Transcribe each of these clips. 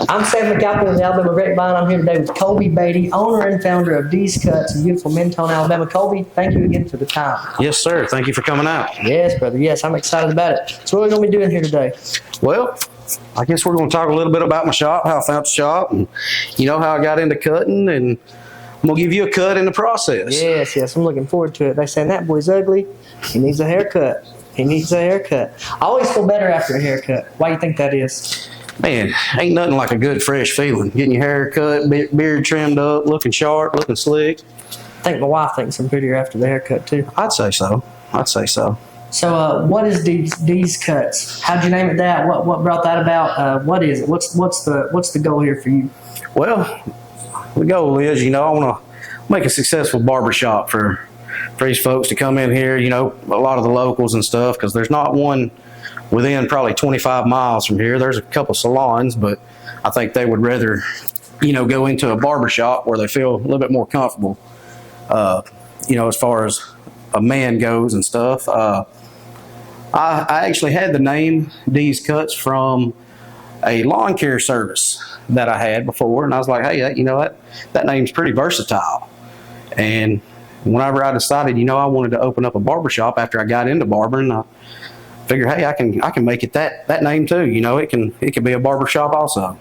I'm Sam McAlpin of the Alabama Grapevine. I'm here today with Colby Baty, owner and founder of Deez Cutz in beautiful Mentone, Alabama. Colby, thank you again for the time. Yes, sir. Thank you for coming out. Yes, brother. Yes, I'm excited about it. So what are we going to be doing here today? Well, I guess we're going to talk a little bit about my shop, how I found the shop, and how I got into cutting, and I'm going to give you a cut in the process. Yes. I'm looking forward to it. They're saying that boy's ugly. He needs a haircut. He needs a haircut. I always feel better after a haircut. Why do you think that is? Man, ain't nothing like a good fresh feeling. Getting your hair cut, beard trimmed up, looking sharp, looking slick. I think my wife thinks I'm prettier after the haircut too. I'd say so. So what is Deez Cutz? How'd you name it that? What brought that about? What is it? What's the goal here for you? Well, the goal is, I want to make a successful barbershop for these folks to come in here, a lot of the locals and stuff, because there's not one within probably 25 miles from here. There's a couple salons, but I think they would rather, go into a barbershop where they feel a little bit more comfortable, as far as a man goes and stuff. I actually had the name Deez Cutz from a lawn care service that I had before, and I was like, hey, that name's pretty versatile. And whenever I decided, I wanted to open up a barbershop after I got into barbering, I figured, hey, I can make it that name too. It can be a barbershop also.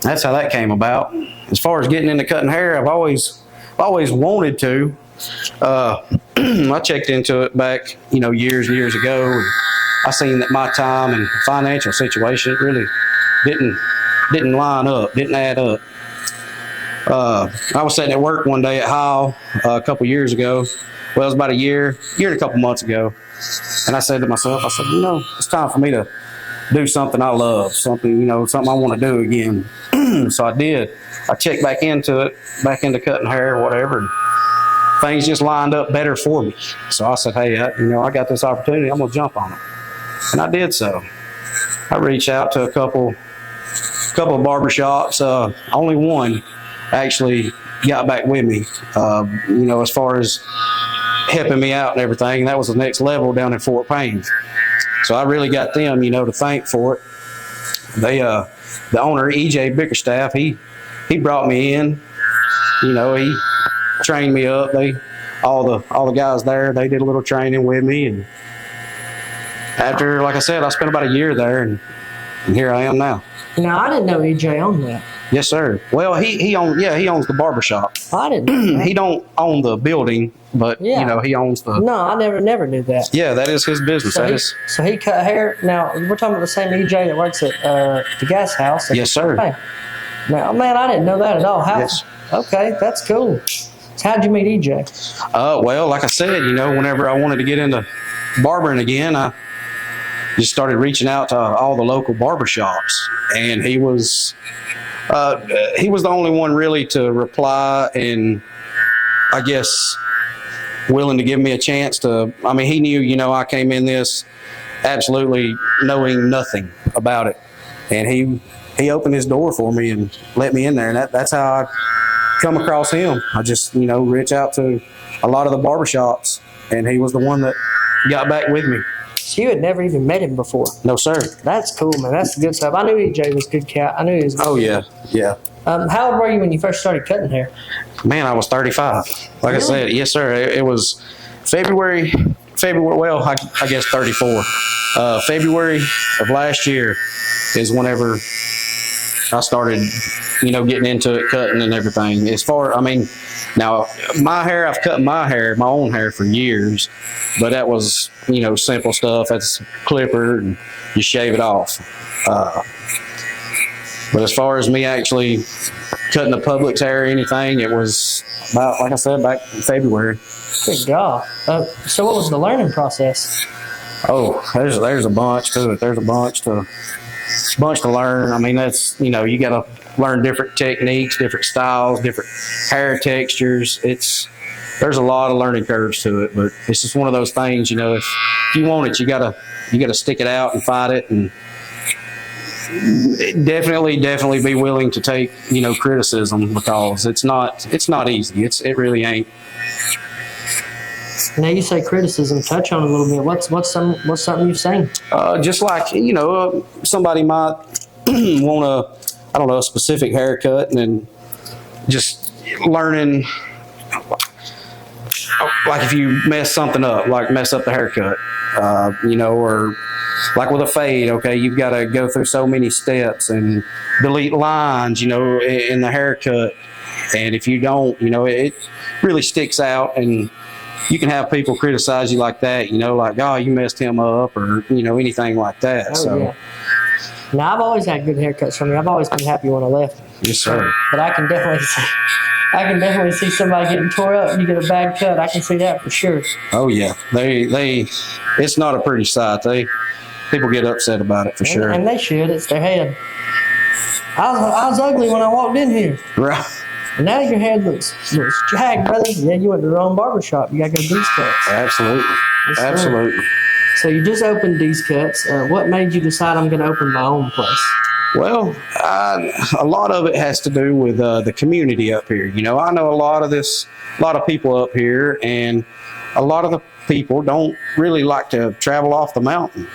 That's how that came about. As far as getting into cutting hair, I've always wanted to. I checked into it back, years and years ago. And I seen that my time and financial situation really didn't line up, didn't add up. I was sitting at work one day at HWY a couple years ago. Well, it was about a year and a couple months ago. And I said to myself, it's time for me to do something I love, something I want to do again. So I did. I checked back into cutting hair or whatever. And things just lined up better for me. So I said, hey, I got this opportunity. I'm going to jump on it. And I did so. I reached out to a couple of barbershops. Only one actually got back with me, as far as helping me out and everything. And that was the next level down in Fort Payne. So I really got them, to thank for it. They, the owner, EJ Bickerstaff, he brought me in. He trained me up. All the guys there, they did a little training with me. And after, like I said, I spent about a year there, and here I am now. Now, I didn't know EJ owned that. Yes, sir. Well, he owns the barbershop. I didn't know that. He don't own the building, but he owns the. No, I never knew that. Yeah, that is his business. So he cut hair. Now we're talking about the same EJ that works at the gas house. Yes, sir. Now, man, I didn't know that at all. Yes. Okay, that's cool. So how'd you meet EJ? Well, like I said, whenever I wanted to get into barbering again, I just started reaching out to all the local barbershops, and he was the only one really to reply, and I guess willing to give me a chance to. I mean, he knew, I came in this absolutely knowing nothing about it, and he opened his door for me and let me in there, and that's how I come across him. I just reach out to a lot of the barbershops, and he was the one that got back with me. So you had never even met him before? No, sir. That's cool, man. That's the good stuff. I knew EJ was a good cat. I knew he was good. Oh, yeah. How old were you when you first started cutting hair? Man, I was 35. Like I said, yes, sir. It was February, well, I guess 34. February of last year is whenever I started, getting into it, cutting and everything. Now, my hair, I've cut my own hair for years, but that was, simple stuff. That's clipper and you shave it off. But as far as me actually cutting the public's hair or anything, it was about, like I said, back in February. Good God. So what was the learning process? Oh, there's a bunch to it. There's a bunch to learn. I mean, that's, you got to learn different techniques, different styles, different hair textures. There's a lot of learning curves to it, but it's just one of those things, if you want it, you gotta stick it out and fight it, and definitely be willing to take, criticism, because it's not easy. It really ain't. Now you say criticism. Touch on it a little bit. What's something you've seen? Just like somebody might want to I don't know, a specific haircut, and then just learning, like if you mess something up, like mess up the haircut, you know, or like with a fade, okay, you've got to go through so many steps and delete lines, you know, in the haircut. And if you don't, you know, it really sticks out, and you can have people criticize you like that, you know, like, oh, you messed him up, or, you know, anything like that. Oh, so, yeah. Now, I've always had good haircuts from you. I've always been happy when I left. Yes, sir. But I can definitely see somebody getting tore up and you get a bad cut. I can see that for sure. Oh yeah, it's not a pretty sight. People get upset about it for sure. And they should. It's their head. I was ugly when I walked in here. Right. And now your head looks jagged, brother. Yeah, you went to the wrong barbershop. You got to go Deez Cutz. Absolutely. Yes, Absolutely. So you just opened Deez Cutz. What made you decide I'm going to open my own place? Well, a lot of it has to do with the community up here. You know, I know a lot of people up here, and a lot of the people don't really like to travel off the mountain.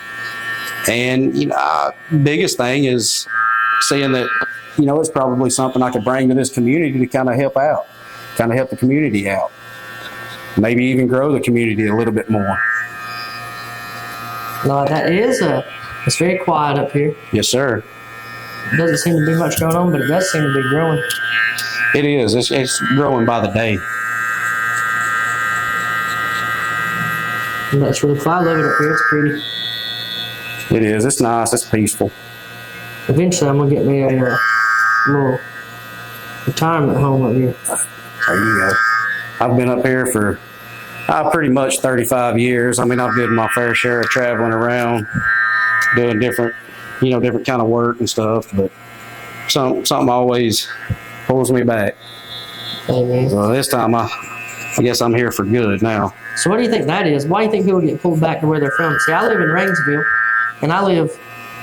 And, you know, biggest thing is seeing that, you know, it's probably something I could bring to this community to kind of help the community out. Maybe even grow the community a little bit more. No, that is it's very quiet up here. Yes, sir. Doesn't seem to be much going on, but it does seem to be growing. It is. It's growing by the day. And that's really cool. I love it up here. It's pretty. It is. It's nice. It's peaceful. Eventually, I'm going to get me a little retirement home up here. There you go. I've been up here for pretty much 35 years. I mean, I've did my fair share of traveling around, doing different kind of work and stuff, but something always pulls me back. Amen. So this time, I guess I'm here for good now. So what do you think that is? Why do you think people get pulled back to where they're from? See, I live in Rainsville, and I live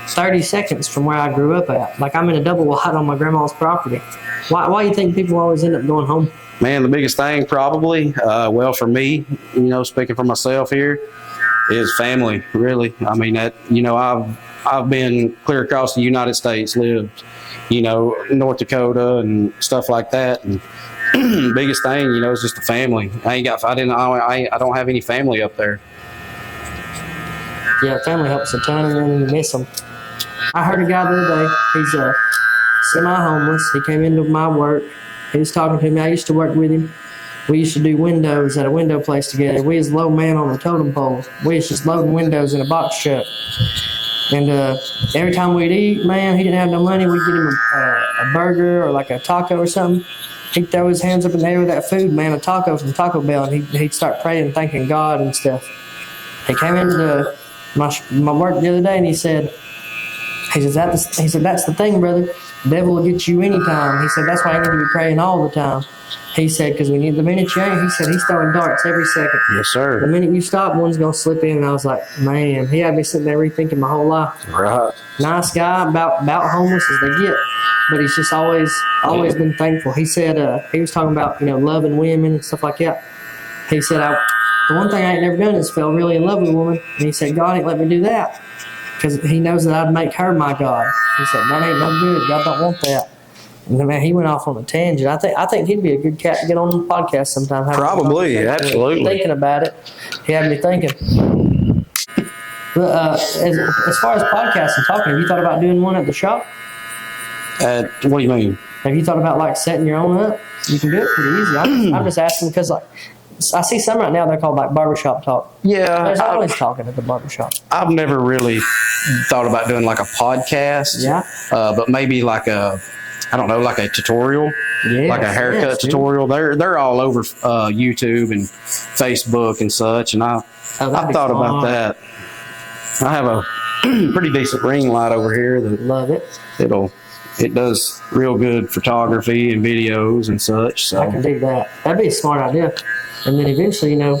30 seconds from where I grew up at. Like, I'm in a double wide on my grandma's property. Why do you think people always end up going home? Man, the biggest thing probably, well, for me, you know, speaking for myself here, is family, really. I mean, that, you know, I've been clear across the United States, lived, you know, North Dakota and stuff like that. And biggest thing, you know, is just the family. I don't have any family up there. Yeah, family helps a ton, and then you miss them. I heard a guy the other day, he's semi-homeless. He came into my work. He was talking to me. I used to work with him. We used to do windows at a window place together. We was low man on the totem pole. We was just loading windows in a box truck. And every time we'd eat, man, he didn't have no money. We'd get him a burger or like a taco or something. He'd throw his hands up in the air with that food, man, a taco from Taco Bell, and he'd start praying, thanking God and stuff. He came into my work the other day, and he said, that's the thing, brother. The devil will get you anytime. He said, that's why you need to be praying all the time. He said, because the minute you ain't, he said, he's throwing darts every second. Yes, sir. The minute you stop, one's going to slip in. And I was like, man, he had me sitting there rethinking my whole life. Right. Nice guy, about homeless as they get. But he's just always been thankful. He said, he was talking about, you know, loving women and stuff like that. He said, the one thing I ain't never done is fell really in love with a woman. And he said, God ain't let me do that, because he knows that I'd make her my God. He said, that ain't no good. God don't want that. And man, he went off on a tangent. I think he'd be a good cat to get on the podcast sometime. Probably, absolutely. Thinking about it, he had me thinking. But as far as podcasts and talking, have you thought about doing one at the shop? What do you mean? Have you thought about like setting your own up? You can do it pretty easy. I'm just asking because like I see some right now, they're called like barbershop talk. Yeah. There's always talking at the barbershop. I've never really thought about doing like a podcast. Yeah. But maybe like a tutorial, like a haircut tutorial. They're all over YouTube and Facebook and such. And I thought about that. I have a pretty decent ring light over here that Love it. It does real good photography and videos and such. So I can dig that. That'd be a smart idea. And then eventually, you know,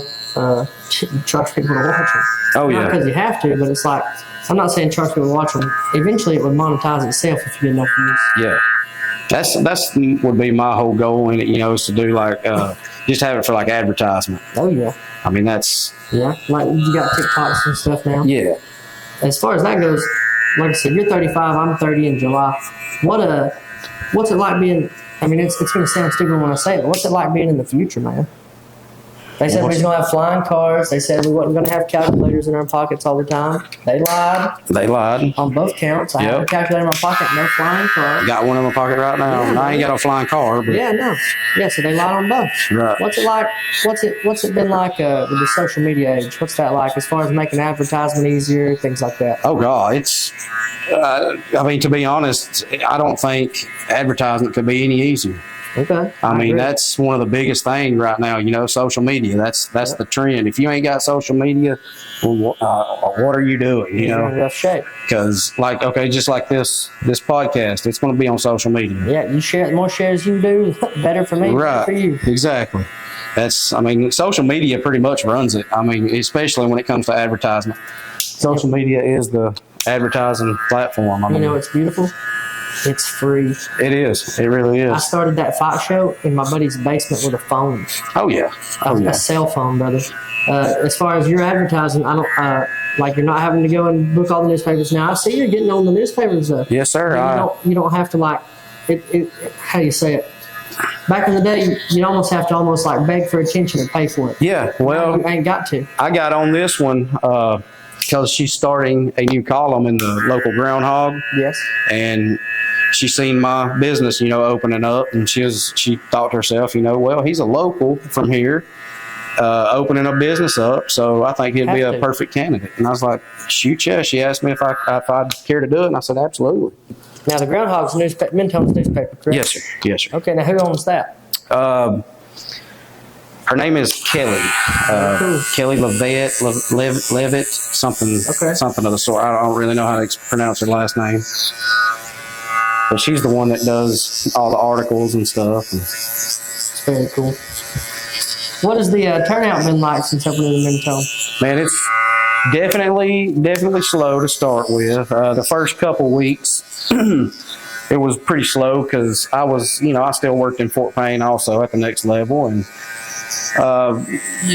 charge people to watch them. Oh, yeah. Not because you have to, but it's like, I'm not saying charge people to watch them. Eventually, it would monetize itself if you get enough views. Yeah. That's would be my whole goal in it, you know, is to do like, just have it for like advertisement. Oh, yeah. I mean, that's... Yeah, like you got TikToks and stuff now. Yeah. As far as that goes, like I said, you're 35, I'm 30 in July. what's it like being? I mean, it's going to sound stupid when I say it, but what's it like being in the future, man? They said we was going to have flying cars. They said we wasn't going to have calculators in our pockets all the time. They lied. They lied. On both counts. I have a calculator in my pocket, no flying car. Got one in my pocket right now. Yeah, I ain't got a flying car. But Yeah, so they lied on both. Right. What's it like? What's it been like with the social media age? What's that like as far as making advertisement easier, things like that? Oh God, it's. I mean, to be honest, I don't think advertisement could be any easier. Okay. I mean, that's one of the biggest things right now. You know, social media. That's the trend. If you ain't got social media, well, what are you doing? You know, in rough shape. Because just like this podcast, it's going to be on social media. Yeah, you share more shares you do, better for me, right? Better for you. Exactly. I mean, social media pretty much runs it. I mean, especially when it comes to advertisement. Social media is the advertising platform. I mean, you know, it's beautiful. It's free. It is. It really is. I started that fight show in my buddy's basement with a phone. Oh yeah. A cell phone, brother. As far as your advertising, I don't like you're not having to go and book all the newspapers now. I see you're getting on the newspapers. Yes, sir. You don't have to like it. How do you say it? Back in the day, you almost have to like beg for attention and pay for it. Yeah. Well, you ain't got to. I got on this one because she's starting a new column in the local Groundhog. Yes. And she seen my business, you know, opening up, and she thought to herself, you know, well, he's a local from here, opening a business up, so I think he'd be a perfect candidate. And I was like, shoot, yeah. She asked me if I'd care to do it, and I said, absolutely. Now, the Groundhog's Mentone's newspaper, correct? Yes, sir. Yes, sir. Okay, now who owns that? Her name is Kelly. Kelly Levitt, something of the sort. I don't really know how to pronounce her last name. But she's the one that does all the articles and stuff. It's very cool. What has the turnout been like since opening in Mentone? Man, it's definitely slow to start with. The first couple weeks, it was pretty slow because I still worked in Fort Payne also at the next level, and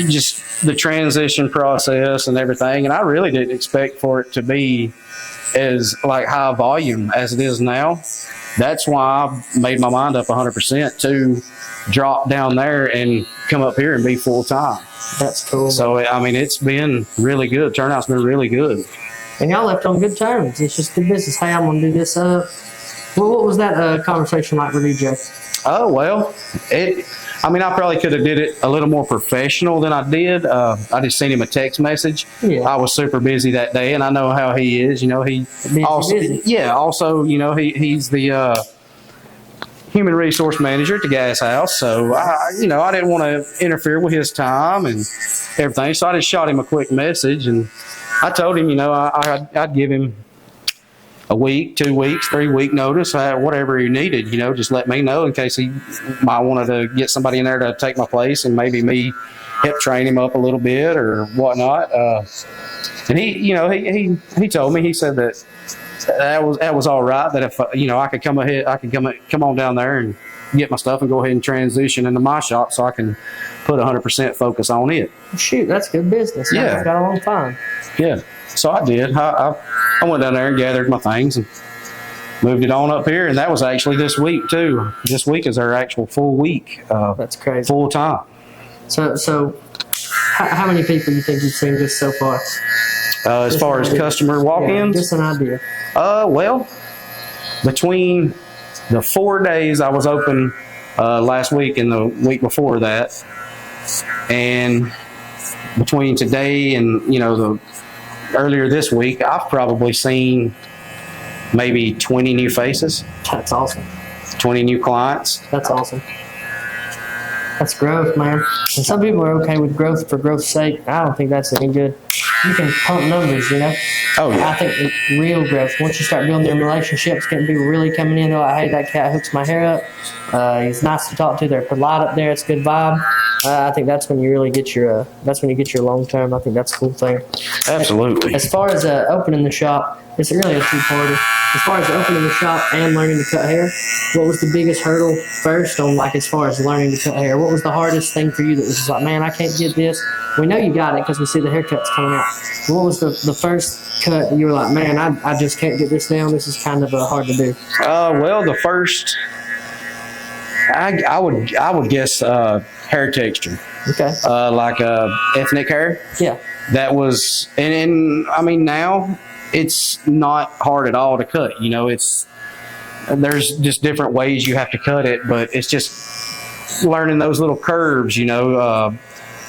just the transition process and everything. And I really didn't expect for it to be as like high volume as it is now. That's why I made my mind up 100% to drop down there and come up here and be full time. That's cool. So I mean, it's been really good. Turnout's been really good. And y'all left on good terms. It's just good business. Hey, I'm gonna do this. What was that conversation like with you, Jay? Oh well, I probably could have did it a little more professional than I did. I just sent him a text message. Yeah. I was super busy that day, and I know how he is. You know, Also, you know, he's the human resource manager at the gas house. So I didn't want to interfere with his time and everything. So I just shot him a quick message, and I told him, you know, I'd give him a week, 2 weeks, 3 week notice, whatever he needed, you know, just let me know in case he might wanted to get somebody in there to take my place and maybe me help train him up a little bit or whatnot. And he told me, he said that was all right, that if, I could come on down there and get my stuff and go ahead and transition into my shop so I can put 100% focus on it. Shoot, that's good business. Yeah. I've got a long time. Yeah. So I did. I went down there and gathered my things and moved it on up here. And that was actually this week, too. This week is our actual full week. That's crazy. Full time. So how many people do you think you've seen just so far? As far as customer walk-ins? Just an idea. Well, between the 4 days I was open last week and the week before that, and between today and, the earlier this week, I've probably seen maybe 20 new faces. That's awesome. 20 new clients. That's awesome. That's growth, man. And some people are okay with growth for growth's sake. I don't think that's any good. You can pump numbers, you know? Oh, yeah. I think real growth, once you start building relationships, getting people really coming in, they're like, hey, that cat hooks my hair up. He's nice to talk to. They're polite up there. It's a good vibe. I think that's when you really get your long term. I think that's a cool thing. Absolutely. As far as opening the shop, it's really a two-parter. As far as opening the shop and learning to cut hair, what was the biggest hurdle first on, like, as far as learning to cut hair? What was the hardest thing for you that was just like, man, I can't get this? We know you got it because we see the haircuts coming out. But what was the first cut that you were like, man, I just can't get this down. This is kind of hard to do. Well, the first, I would guess hair texture. Okay. Like ethnic hair. Yeah. That was, and I mean, now it's not hard at all to cut. You know, there's just different ways you have to cut it, but it's just learning those little curves, you know,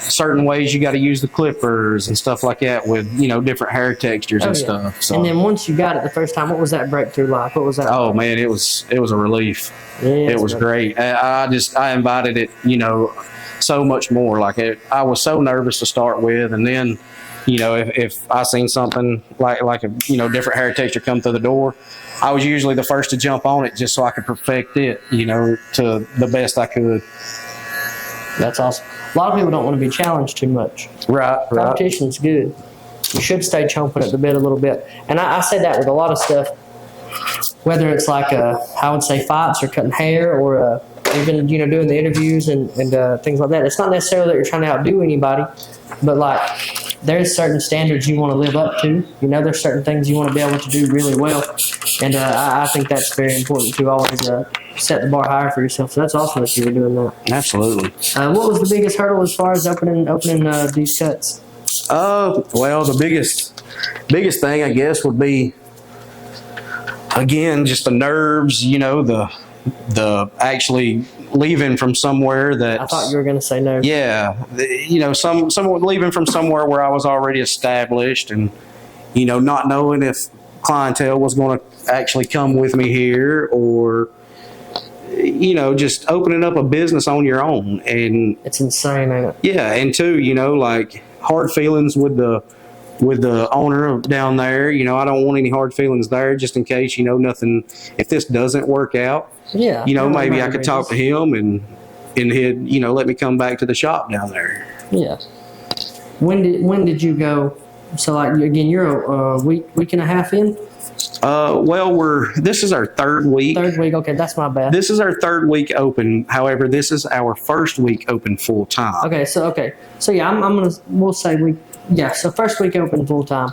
certain ways you got to use the clippers and stuff like that with, you know, different hair textures and stuff. So. And then once you got it the first time, what was that breakthrough like? What was that? Oh man, it was a relief. Yeah, it was great. I invited it, you know, so much more. Like I was so nervous to start with, and then, you know, if I seen something like a, you know, different hair texture come through the door, I was usually the first to jump on it just so I could perfect it, you know, to the best I could. That's awesome. A lot of people don't want to be challenged too much. Right. Competition's good. You should stay chomping at the bit a little bit. And I say that with a lot of stuff, whether it's like I would say fights or cutting hair or even, you know, doing the interviews and things like that. It's not necessarily that you're trying to outdo anybody, but like there's certain standards you want to live up to. You know, there's certain things you want to be able to do really well. And I think that's very important to always set the bar higher for yourself. So that's awesome that you were doing that. Absolutely. What was the biggest hurdle as far as opening Deez Cutz? Well, the biggest thing, I guess, would be, again, just the nerves, you know, the actually leaving from somewhere that I thought you were going to say no. Yeah, you know, someone leaving from somewhere where I was already established, and, you know, not knowing if clientele was going to actually come with me here, or, you know, just opening up a business on your own. And it's insane, ain't it? Yeah, and two, you know, like hard feelings with the owner down there. You know, I don't want any hard feelings there, just in case, you know, nothing, if this doesn't work out. Yeah. You know, maybe I could talk to him and he'd, you know, let me come back to the shop down there. Yeah. When did you go? So like, again, you're a week and a half in? Well, this is our third week. Third week, okay, that's my bad. This is our third week open. However, this is our first week open full time. Okay, so yeah, we'll say so first week open full time.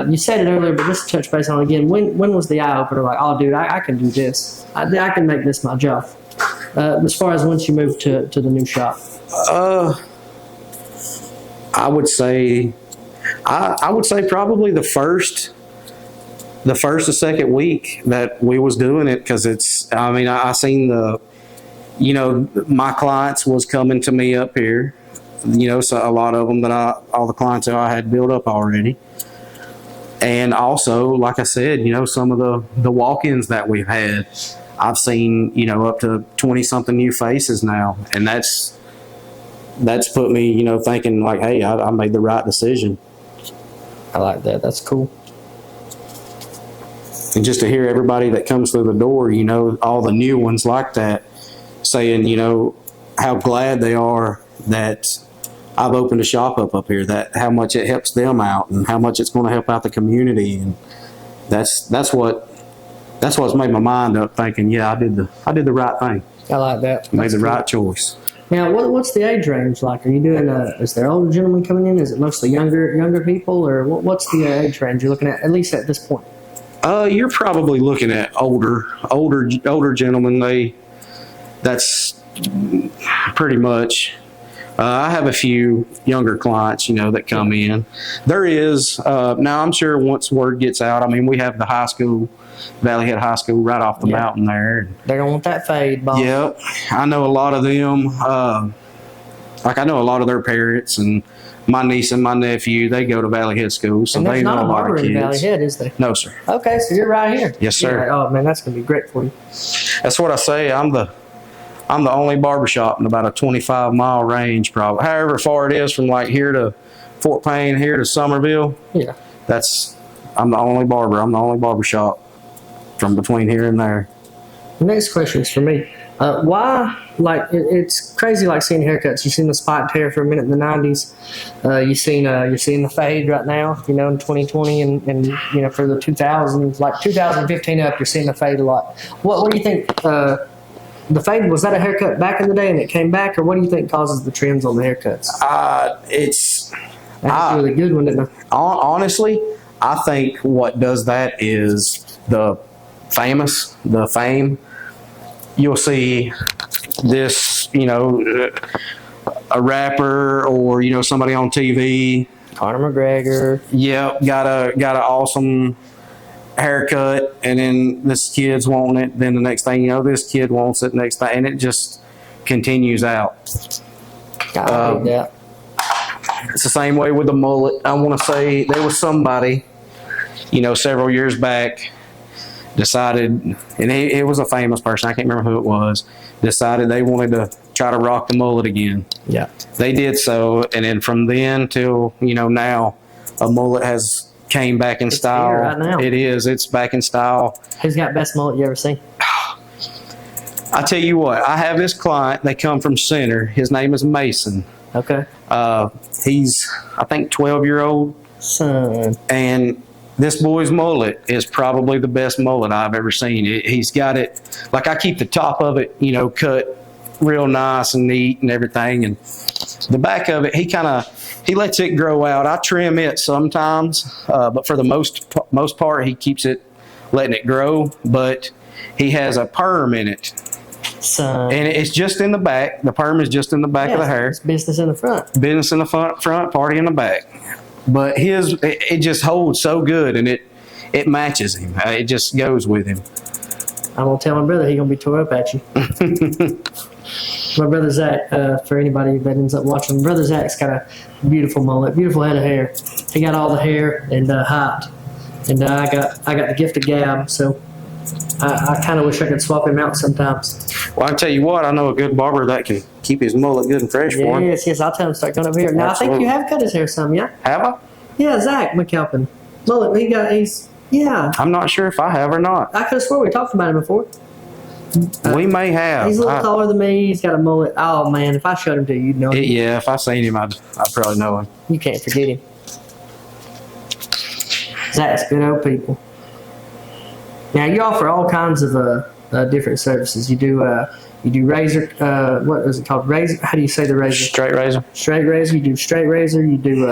You said it earlier, but just to touch base on it again, when was the eye opener like, oh dude, I can do this. I can make this my job. As far as once you moved to the new shop. I would say probably the first or second week that we was doing it, because I seen you know, my clients was coming to me up here, you know, so a lot of them all the clientele I had built up already. And also, like I said, you know, some of the walk-ins that we've had, I've seen, you know, up to 20-something new faces now. And that's put me, you know, thinking like, hey, I made the right decision. I like that. That's cool. And just to hear everybody that comes through the door, you know, all the new ones like that, saying, you know, how glad they are that I've opened a shop up here, that how much it helps them out and how much it's going to help out the community. And that's what's made my mind up thinking, yeah, I did the right thing. I like that. Made the right choice. Now, what's the age range like? Are you doing is there older gentlemen coming in? Is it mostly younger people, or what's the age range you're looking at least at this point? You're probably looking at older gentlemen. That's pretty much. I have a few younger clients, you know, that come in. There is now. I'm sure once word gets out, I mean, we have the high school, Valley Head High School, right off the mountain there. They're gonna want that fade, boss. Yep, I know a lot of them. Like I know a lot of their parents, and my niece and my nephew, they go to Valley Head School, so they know a lot of kids. In Valley Head, is there? No, sir. Okay, so you're right here. Yes, sir. Oh man, that's gonna be great for you. That's what I say. I'm the only barbershop in about a 25-mile range, probably. However far it is from like here to Fort Payne, here to Summerville. Yeah. I'm the only barber. I'm the only barbershop from between here and there. The next question is for me. Why? Like it's crazy. Like seeing haircuts. You seen the spiked hair for a minute in the '90s. You're seeing the fade right now. You know, in 2020 and you know for the 2000s, like 2015 up, you're seeing the fade a lot. What do you think? The fade, was that a haircut back in the day and it came back, or what do you think causes the trends on the haircuts? It's That's a really good one, isn't it? Honestly, I think what does that is the fame. You'll see this, you know, a rapper or, you know, somebody on TV. Conor McGregor. Yep, got a awesome haircut, and then this kid's wanting it. Then the next thing you know, this kid wants it. Next thing, and it just continues out. I hate that. It's the same way with the mullet. I want to say there was somebody, you know, several years back, decided, and it was a famous person, I can't remember who it was, decided they wanted to try to rock the mullet again. Yeah. They did so, and then from then till, you know, now, a mullet has came back in style. Here right now. It is. It's back in style. Who's got best mullet you ever seen? I tell you what, I have this client, they come from Center. His name is Mason. Okay. He's, I think, 12-year-old. Son. And this boy's mullet is probably the best mullet I've ever seen. He's got it, like I keep the top of it, you know, cut real nice and neat and everything. And the back of it, he lets it grow out. I trim it sometimes, but for the most part, he keeps it, letting it grow. But he has a perm in it. Son. And it's just in the back. The perm is just in the back of the hair. It's business in the front. Business in the front, party in the back. But it just holds so good, and it matches him. It just goes with him. I'm gonna tell my brother he's gonna be tore up at you. My brother Zach, for anybody that ends up watching, brother Zach's got a beautiful mullet, beautiful head of hair. He got all the hair and height, and I got the gift of gab. So I kind of wish I could swap him out sometimes. Well, I tell you what, I know a good barber that can keep his mullet good and fresh for him. Yes, I'll tell him to start coming over here. Now, Absolutely. I think you have cut his hair some, yeah? Have I? Yeah, Zach McAlpin. Mullet, yeah. I'm not sure if I have or not. I could have swore we talked about him before. We may have. He's a little taller than me. He's got a mullet. Oh, man, if I showed him to you, you'd know him. Yeah, if I seen him, I'd probably know him. You can't forget him. Zach's good old people. Now, you offer all kinds of different services. You do razor, what is it called? Razor? How do you say the razor? Straight razor. Straight razor. You do straight razor. You do.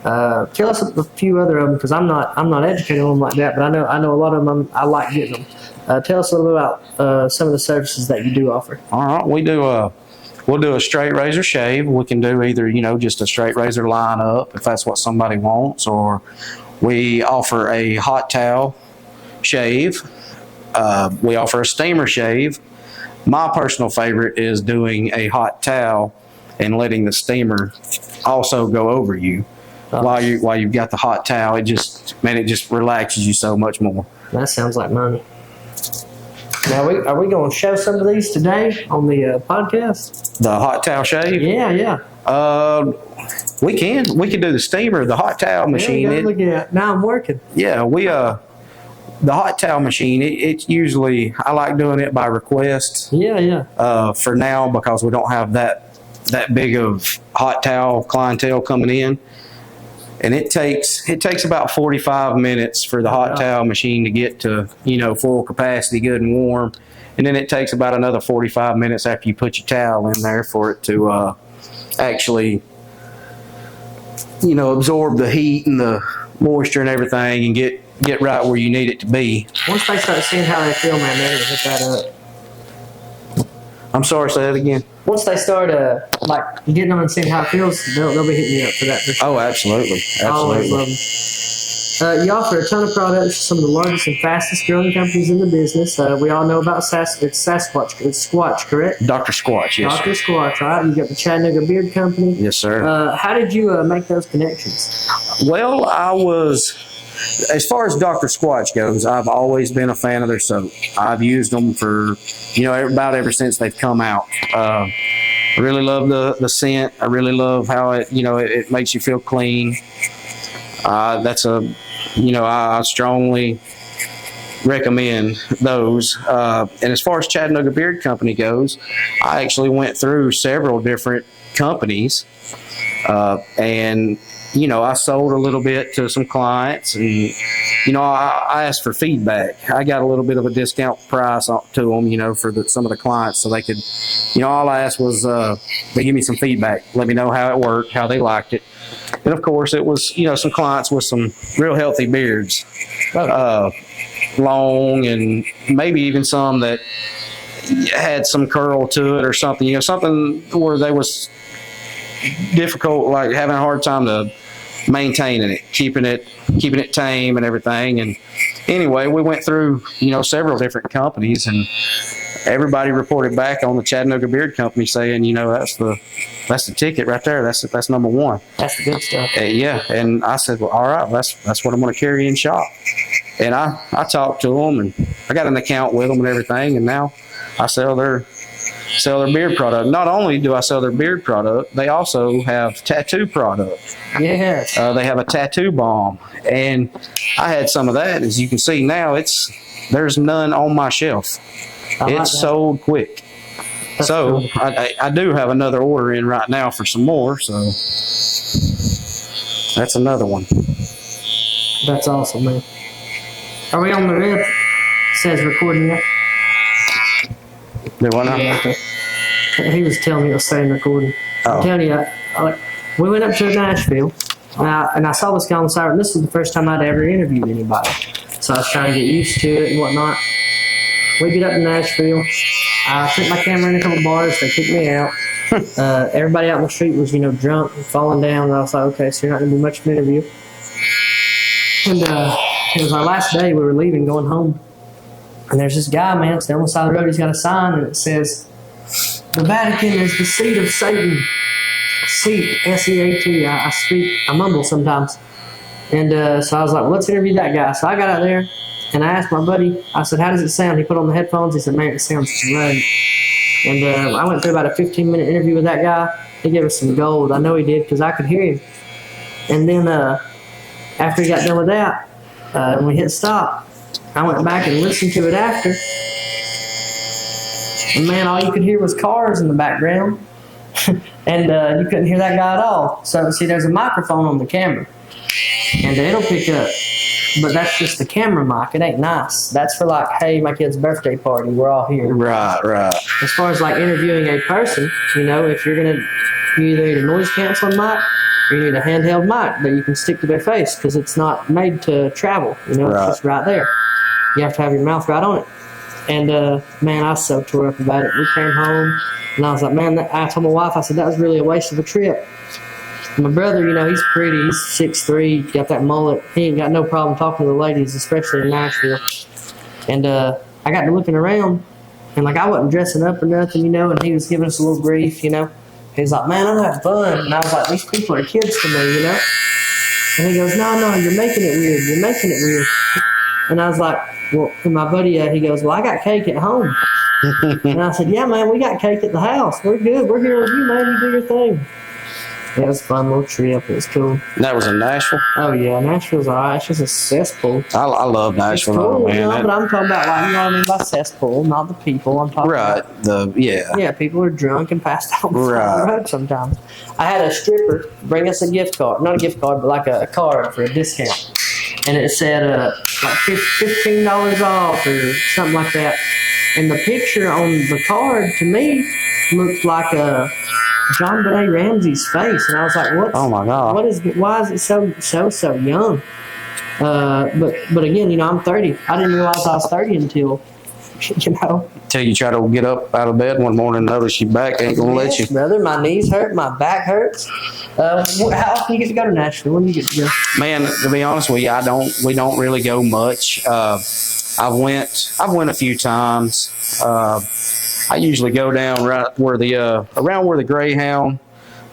Tell us a few other of them, because I'm not educated on them like that, but I know a lot of them. I like getting them. Tell us a little bit about some of the services that you do offer. All right, we'll do a straight razor shave. We can do either, you know, just a straight razor line up if that's what somebody wants, or we offer a hot towel shave. We offer a steamer shave. My personal favorite is doing a hot towel and letting the steamer also go over you while you've got the hot towel. It just relaxes you so much more. That sounds like money. Now, are we going to show some of these today on the podcast? The hot towel shave? Yeah. We can do the steamer, the hot towel machine. Yeah, look at that. Now I'm working. Yeah, the hot towel machine, it's usually, I like doing it by request. Yeah. For now, because we don't have that big of hot towel clientele coming in. And it takes about 45 minutes for the hot towel machine to get to, you know, full capacity, good and warm. And then it takes about another 45 minutes after you put your towel in there for it to actually, you know, absorb the heat and the moisture and everything and get right where you need it to be. Once they start seeing how they feel, man, they're going to hit that up. I'm sorry, say that again. Once they start like getting on and seeing how it feels, they'll be hitting me up for that. For sure. Oh, absolutely. I always love them. You offer a ton of products from some of the largest and fastest growing companies in the business. We all know about it's Sasquatch. It's Squatch, correct? Dr. Squatch, yes. Dr. Squatch, right? You got the Chattanooga Beard Company. Yes, sir. How did you make those connections? Well, as far as Dr. Squatch goes, I've always been a fan of their soap. I've used them for, you know, about ever since they've come out. I really love the scent. I really love how it makes you feel clean. I strongly recommend those. And as far as Chattanooga Beard Company goes, I actually went through several different companies, and I sold a little bit to some clients, and I asked for feedback. I got a little bit of a discount price to them, for some of the clients, so they could, all I asked was they give me some feedback, let me know how it worked, how they liked it. And of course, it was some clients with some real healthy beards, long, and maybe even some that had some curl to it or something, something where they was difficult, like having a hard time to maintaining it, keeping it tame and everything. And anyway, we went through several different companies, and everybody reported back on the Chattanooga Beard Company saying, that's the ticket right there. That's number one. That's the good stuff. Yeah. And I said, well, all right, that's what I'm going to carry in shop. And I talked to them, and I got an account with them and everything, and now I sell their beard product. Not only do I sell their beard product, they also have tattoo product. Yes. They have a tattoo balm, and I had some of that. As you can see now, there's none on my shelf. It's sold quick. That's so cool. I do have another order in right now for some more. So that's another one. That's awesome, man. Are we on the red? It says recording yet? Do I not? Yeah. He was telling me it was saying recording. Oh. I'm telling you, we went up to Nashville, and I saw this guy on the side, and this was the first time I'd ever interviewed anybody. So I was trying to get used to it and whatnot. We get up to Nashville. I took my camera in a couple bars. They kicked me out. Everybody out in the street was, drunk and falling down. And I was like, okay, so you're not going to do much of an interview. And it was our last day. We were leaving, going home. And there's this guy, man, standing on the side of the road. He's got a sign, and it says, "The Vatican is the seat of Satan." Seat, S-E-A-T. I mumble sometimes. And so I was like, well, let's interview that guy. So I got out there, and I asked my buddy, I said, how does it sound? He put on the headphones. He said, man, it sounds great. And I went through about a 15-minute interview with that guy. He gave us some gold. I know he did, because I could hear him. And then after he got done with that, and we hit stop, I went back and listened to it after. And man, all you could hear was cars in the background. And you couldn't hear that guy at all. So, see, there's a microphone on the camera. And it'll pick up. But that's just the camera mic. It ain't nice. That's for like, hey, my kid's birthday party. We're all here. Right. As far as like interviewing a person, if you're going to, you either need a noise canceling mic or you need a handheld mic that you can stick to their face, because it's not made to travel. It's just right there. You have to have your mouth right on it. And man, I was so tore up about it. We came home, and I was like, man, I told my wife, I said, that was really a waste of a trip. My brother, he's pretty. He's 6'3", got that mullet. He ain't got no problem talking to the ladies, especially in Nashville. And I got to looking around, and like I wasn't dressing up or nothing, and he was giving us a little grief, He's like, man, I'm having fun. And I was like, these people are kids to me, And he goes, no, you're making it weird. You're making it weird. And I was like, well, and my buddy, he goes, well, I got cake at home. And I said, yeah, man, we got cake at the house. We're good. We're here with you, man. You do your thing. Yeah, it was a fun little trip. It was cool. That was in Nashville? Oh, yeah. Nashville's all right. It's just a cesspool. I love Nashville, it's cool, man. But I'm talking about, like, you know what I mean by cesspool, not the people. I'm talking about. Yeah, people are drunk and passed out on the road sometimes. I had a stripper bring us a gift card. Not a gift card, but like a card for a discount. And it said, like $15 off or something like that. And the picture on the card, to me, looked like John Benet Ramsey's face, and I was like, "What? Oh my God! Why is it so young?" But again, I'm 30. I didn't realize I was 30 until Till you try to get up out of bed one morning and notice your back ain't gonna let you. Brother, my knees hurt, my back hurts. How often you get to go to Nashville? When do you get to go? Man, to be honest with you, we don't really go much. I've went a few times. I usually go down right where around where the Greyhound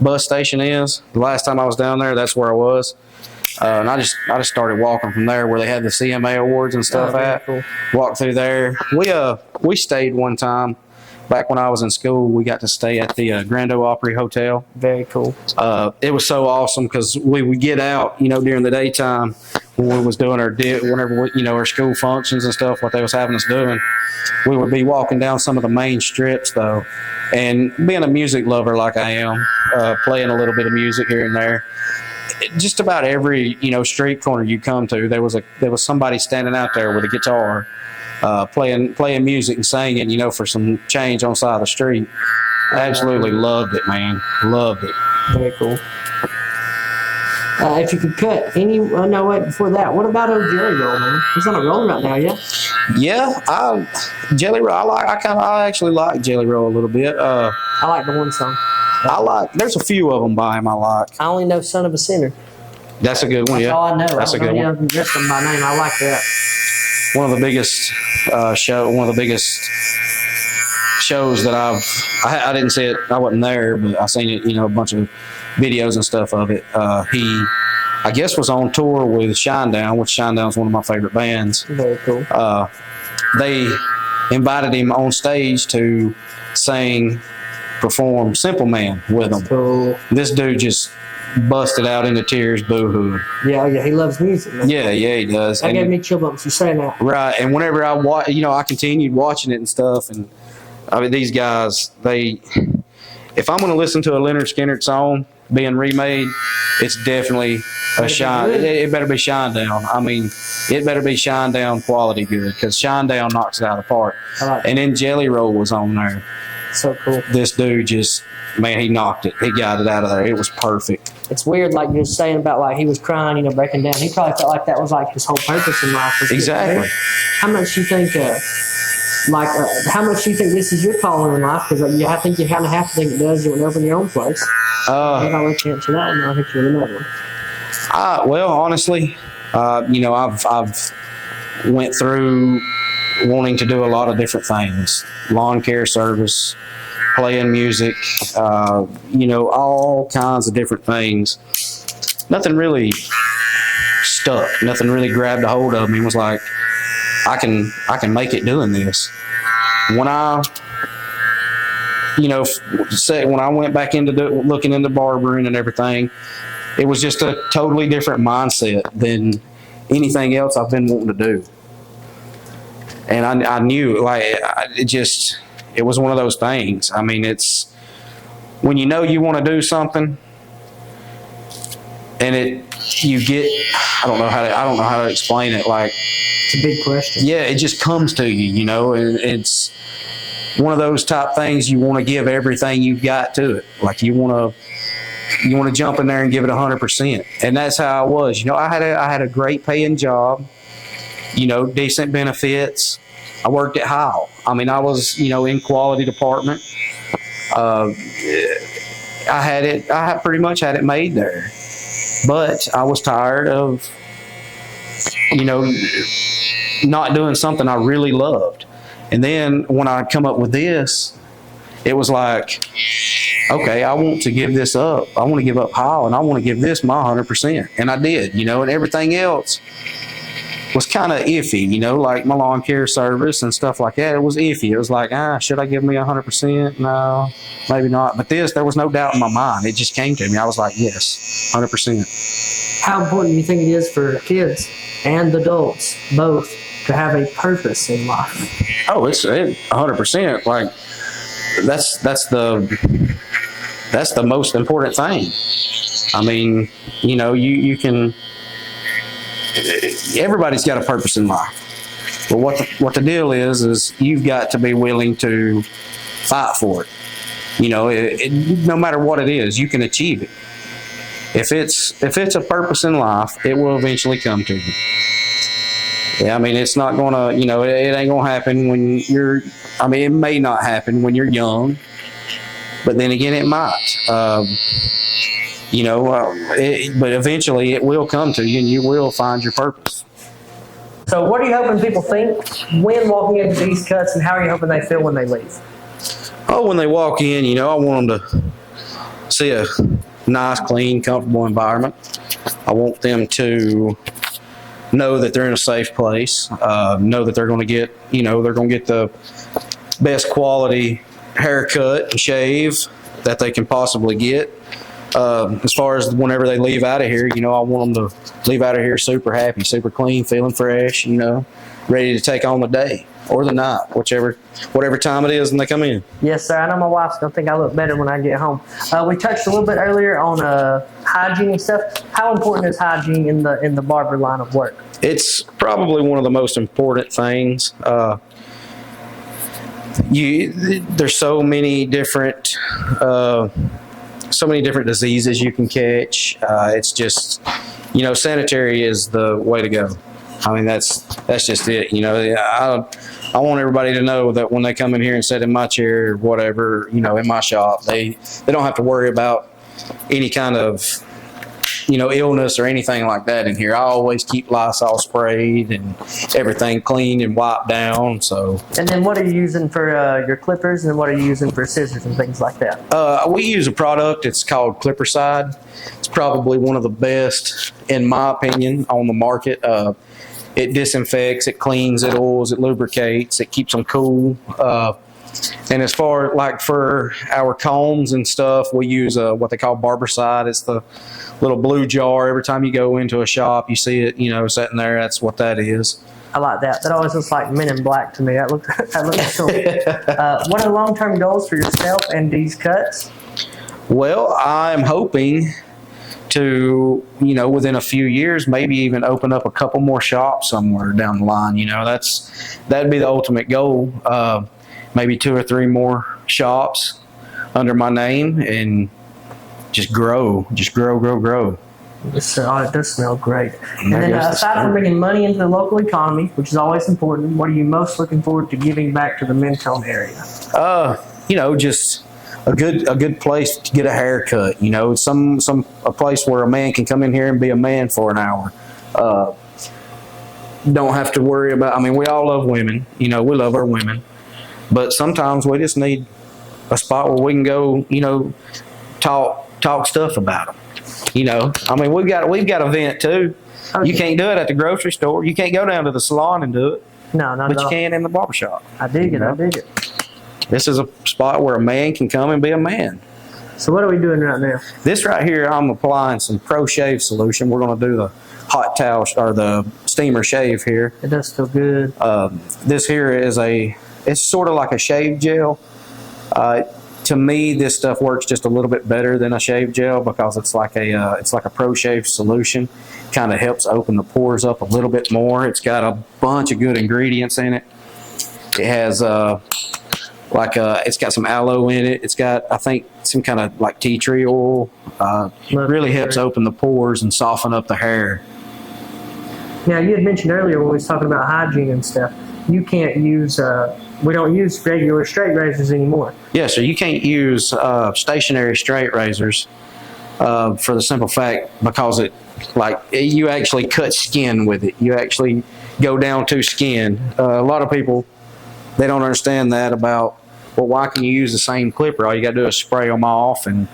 bus station is. The last time I was down there, that's where I was. And I just started walking from there where they had the CMA awards and stuff at. Cool. Walked through there. We stayed one time back when I was in school, we got to stay at the Grand Ole Opry Hotel. Very cool. It was so awesome because we would get out, during the daytime when we was doing whenever our school functions and stuff, what they was having us doing. We would be walking down some of the main strips though, and being a music lover like I am, playing a little bit of music here and there. Just about every street corner you come to, there was somebody standing out there with a guitar, playing music and singing, for some change on the side of the street. I absolutely loved it, man. Loved it. Very cool. If you could cut any, no, wait, before that, what about old Jelly Roll, man? He's on a roll right now, yeah? Yeah, Jelly Roll, I actually like Jelly Roll a little bit. I like the one song. There's a few of them by him I like. I only know Son of a Sinner. That's a good one, yeah. That's all I know. That's a good one. I don't know just them by name. I like that. One of the biggest shows that I didn't see it, I wasn't there, but I seen it, a bunch of videos and stuff of it. He, I guess, was on tour with Shinedown, which Shinedown's one of my favorite bands. Very cool. They invited him on stage to perform Simple Man with them. Cool. This dude just busted out into tears, boo-hoo. Yeah, he loves music, man. Yeah, he does. That gave me chill bumps, you saying that. Right, and whenever I continued watching it and stuff, and I mean, these guys, if I'm going to listen to a Leonard Skinner song being remade, it's definitely it better be Shinedown. I mean, it better be Shinedown quality good, because Shinedown knocks it out of the park. And then Jelly Roll was on there. So cool. This dude just, man, he knocked it. He got it out of there. It was perfect. It's weird, like you're saying about like he was crying, breaking down. He probably felt like that was like his whole purpose in life. Exactly. How much do you think, how much do you think this is your calling in life? Because I think you kind of have to think it does. You would open your own place. Maybe I'll let you answer that one. I'll hit you with another one. Well, honestly, I've went through wanting to do a lot of different things: lawn care service, playing music, all kinds of different things. Nothing really stuck. Nothing really grabbed a hold of me. It was like, I can make it doing this. When I went back into looking into barbering and everything, it was just a totally different mindset than anything else I've been wanting to do. And I knew, it was one of those things. I mean, it's when you want to do something, and I don't know how to explain it. Like, it's a big question. Yeah, it just comes to you, and it's one of those type things you want to give everything you've got to it. Like you want to jump in there and give it 100%. And that's how I was. I had a great paying job, decent benefits. I worked at Howell. I mean, I was, in quality department. I pretty much had it made there. But I was tired of, not doing something I really loved. And then when I come up with this, it was like, okay, I want to give this up. I want to give up Howell, and I want to give this my 100%. And I did, and everything else was kind of iffy, like my lawn care service and stuff like that. It was iffy. It was like, should I give me 100%? No, maybe not. But there was no doubt in my mind. It just came to me. I was like, yes, 100%. How important do you think it is for kids and adults, both, to have a purpose in life? Oh, it's 100%. Like, that's the most important thing. I mean, you can. Everybody's got a purpose in life, but what the deal is you've got to be willing to fight for it. No matter what it is, you can achieve it. If it's a purpose in life, it will eventually come to you. Yeah, I mean, it's not gonna, it ain't gonna happen when you're. I mean, it may not happen when you're young, but then again, it might. But eventually it will come to you, and you will find your purpose. So what are you hoping people think when walking into Deez Cutz, and how are you hoping they feel when they leave? Oh, when they walk in, I want them to see a nice, clean, comfortable environment. I want them to know that they're in a safe place, know that they're going to get, the best quality haircut and shave that they can possibly get. As far as whenever they leave out of here, you know, I want them to leave out of here super happy, super clean, feeling fresh, you know, ready to take on the day or the night, whatever time it is when they come in. Yes, sir. I know my wife's gonna think I look better when I get home. We touched a little bit earlier on hygiene and stuff. How important is hygiene in the barber line of work? It's probably one of the most important things. There's so many different diseases you can catch. It's just, you know, sanitary is the way to go. I mean, that's just it. You know, I want everybody to know that when they come in here and sit in my chair or whatever, you know, in my shop, they don't have to worry about any kind of, you know, illness or anything like that in here. I always keep Lysol sprayed and everything clean and wiped down. So. And then what are you using for your clippers, and what are you using for scissors and things like that? We use a product. It's called Clipperside. It's probably one of the best, in my opinion, on the market. It disinfects, it cleans, it oils, it lubricates, it keeps them cool. And as far like for our combs and stuff, we use what they call Barbershop. It's the little blue jar. Every time you go into a shop, you see it, you know, sitting there. That's what that is. I like that. That always looks like Men in Black to me. That looks cool. What are the long-term goals for yourself and Deez Cutz? Well, I'm hoping to, you know, within a few years, maybe even open up a couple more shops somewhere down the line. You know, that'd be the ultimate goal. Maybe 2 or 3 more shops under my name and just grow. This, it does smell great. And then aside from bringing money into the local economy, which is always important, what are you most looking forward to giving back to the Mentone area? You know, just a good place to get a haircut. You know, a place where a man can come in here and be a man for an hour. Don't have to worry about. I mean, we all love women. You know, we love our women, but sometimes we just need a spot where we can go. You know, talk stuff about them. You know, I mean, we've got a vent too. Okay. You can't do it at the grocery store. You can't go down to the salon and do it. No, not but at all. You can in the barbershop. I dig it. I dig it. This is a spot where a man can come and be a man. So what are we doing right now? This right here, I'm applying some Pro Shave solution. We're going to do the hot towel or the steamer shave here. It does feel good. This here is it's sort of like a shave gel. To me, this stuff works just a little bit better than a shave gel because it's like a Pro Shave solution. Kind of helps open the pores up a little bit more. It's got a bunch of good ingredients in it. It has it's got some aloe in it. It's got, I think, some kind of like tea tree oil. Really helps open the pores and soften up the hair. Now, you had mentioned earlier when we was talking about hygiene and stuff, you can't use, we don't use regular straight razors anymore. Yeah, so you can't use stationary straight razors for the simple fact because you actually cut skin with it. You actually go down to skin. A lot of people, they don't understand that about, well, why can you use the same clipper? All you got to do is spray them off and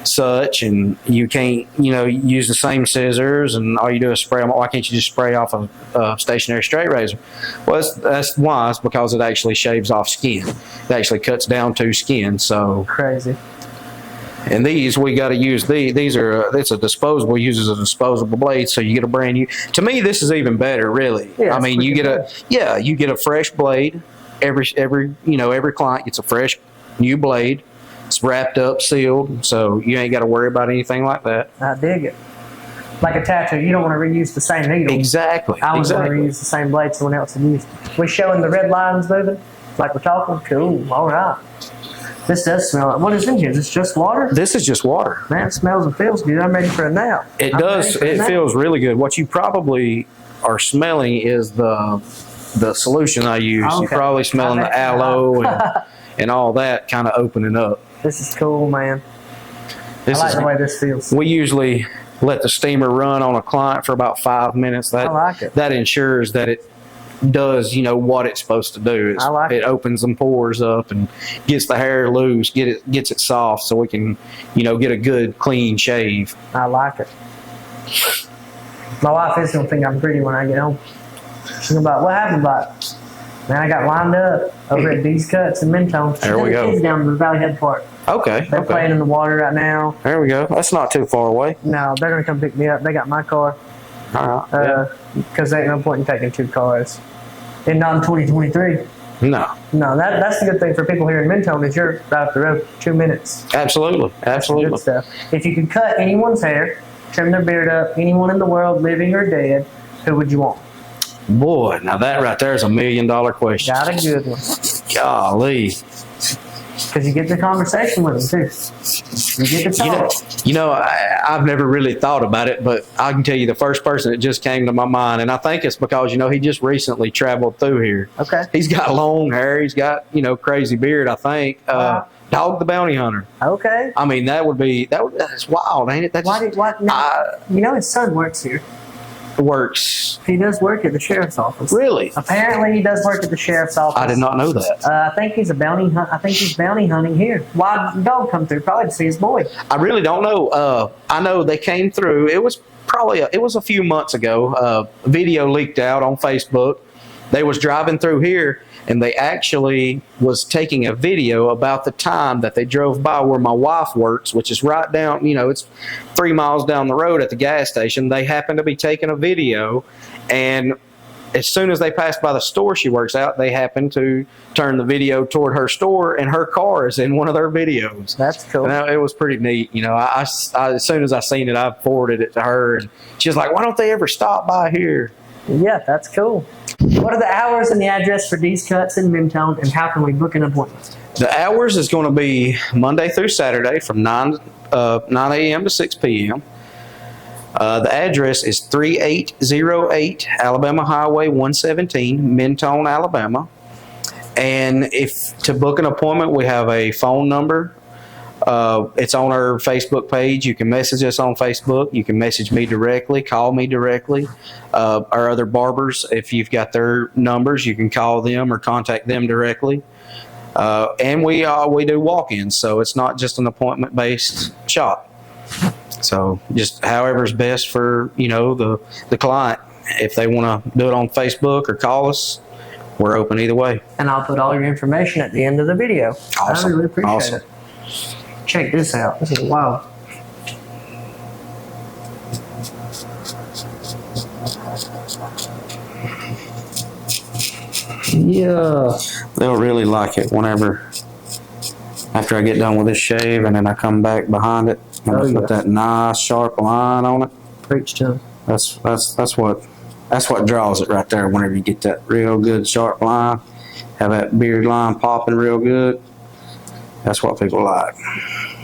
such, and you can't, you know, use the same scissors, and all you do is spray them. Why can't you just spray off a stationary straight razor? Well, that's why. It's because it actually shaves off skin. It actually cuts down to skin. So crazy. And these, we got to use these are it's a disposable, uses a disposable blade, so you get a brand new. To me, this is even better, really. Yeah, I mean, you get a fresh blade. Every client gets a fresh new blade. It's wrapped up, sealed, so you ain't got to worry about anything like that. I dig it. Like a tattoo, you don't want to reuse the same needle. Exactly. I always want to reuse the same blade someone else had used. We showing the red lines moving, like we're talking. Cool. All right. This does smell like. What is in here? Is this just water? This is just water. Man, it smells and feels good. I'm ready for a nap. It does. It feels really good. What you probably are smelling is the solution I use. Okay. You're probably smelling the aloe and all that kind of opening up. This is cool, man. I like the way this feels. We usually let the steamer run on a client for about 5 minutes. I like it. That ensures that it does, what it's supposed to do. I like it. It opens some pores up and gets the hair loose, gets it soft, so we can, get a good clean shave. I like it. My wife is gonna think I'm pretty when I get home. She's gonna be like, "What happened, Bob?" Man, I got lined up over at Deez Cutz in Mentone. There we go. Kids down in the Valley Head Park. Okay. They're playing in the water right now. There we go. That's not too far away. No, they're gonna come pick me up. They got my car. All right. Because there ain't no point in taking 2 cars. And not in 2023. No. No, that's the good thing for people here in Mentone is you're right up the road, 2 minutes. Absolutely. Absolutely. Good stuff. If you could cut anyone's hair, trim their beard up, anyone in the world, living or dead, who would you want? Boy, now that right there is $1 million question. Got a good one. Golly. Because you get the conversation with them, too. You get to talk. I've never really thought about it, but I can tell you the first person that just came to my mind, and I think it's because, he just recently traveled through here. Okay. He's got long hair. He's got, crazy beard, I think. Dog the Bounty Hunter. Okay. I mean, that's wild, ain't it? That's his son works here. Works. He does work at the sheriff's office. Really? Apparently, he does work at the sheriff's office. I did not know that. I think he's bounty hunting here. Why did the dog come through? Probably to see his boy. I really don't know. I know they came through. It was a few months ago. A video leaked out on Facebook. They was driving through here, and they actually was taking a video about the time that they drove by where my wife works, which is right down, it's 3 miles down the road at the gas station. They happened to be taking a video, and as soon as they passed by the store she works at, they happened to turn the video toward her store, and her car is in one of their videos. That's cool. And it was pretty neat. I as soon as I seen it, I forwarded it to her, and she was like, "Why don't they ever stop by here?" Yeah, that's cool. What are the hours and the address for Deez Cutz in Mentone, and how can we book an appointment? The hours is going to be Monday through Saturday from 9 a.m. to 6 p.m. The address is 3808 Alabama Highway 117, Mentone, Alabama. And if to book an appointment, we have a phone number. It's on our Facebook page. You can message us on Facebook. You can message me directly, call me directly. Our other barbers, if you've got their numbers, you can call them or contact them directly. And we do walk-ins, so it's not just an appointment-based shop. So just however's best for the client. If they want to do it on Facebook or call us, we're open either way. And I'll put all your information at the end of the video. Awesome. I really appreciate it. Check this out. This is wild. Yeah. They'll really like it after I get done with this shave, and then I come back behind it and I put that nice sharp line on it. Preach to him. That's what draws it right there. Whenever you get that real good sharp line, have that beard line popping real good. That's what people like.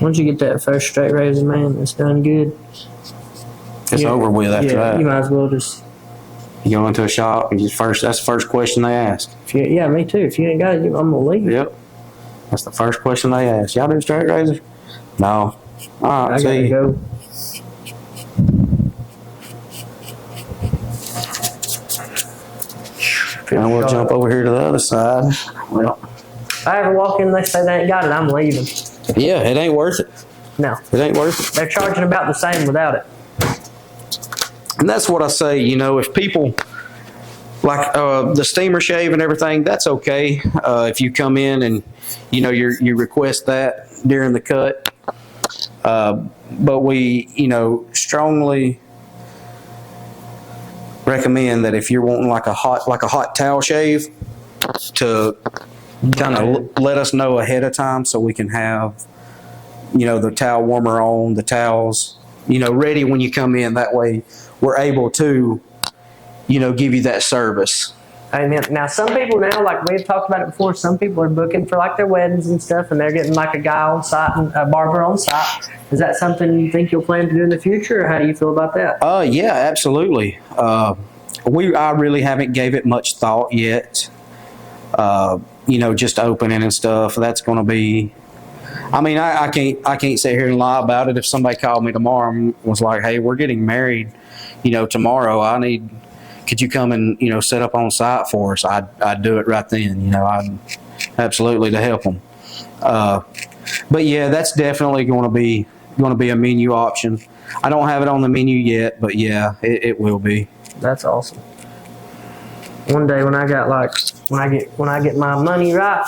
Once you get that first straight razor, man, it's done good. It's over with after that. You might as well just... You go into a shop, that's the first question they ask. Yeah, me too. If you ain't got it, I'm going to leave. Yep. That's the first question they ask. Y'all do straight razors? No. All right, I gotta go. And we'll jump over here to the other side. Well, if I ever walk in and they say they ain't got it, I'm leaving. Yeah, it ain't worth it. No. It ain't worth it. They're charging about the same without it. And that's what I say, if people like the steamer shave and everything, that's okay. If you come in and, you request that during the cut. But we, strongly recommend that if you're wanting like a hot towel shave, to kind of let us know ahead of time so we can have, the towel warmer on, the towels, ready when you come in. That way we're able to, give you that service. Amen. Now, some people now, like we've talked about it before, some people are booking for like their weddings and stuff, and they're getting like a guy on site and a barber on site. Is that something you think you'll plan to do in the future, or how do you feel about that? Yeah, absolutely. I really haven't gave it much thought yet. Just opening and stuff. That's going to be. I mean, I can't sit here and lie about it. If somebody called me tomorrow and was like, "Hey, we're getting married, tomorrow. Could you come and set up on site for us?" I'd do it right then. I'd absolutely to help them. But yeah, that's definitely going to be a menu option. I don't have it on the menu yet, but yeah, it will be. That's awesome. One day when I get my money right,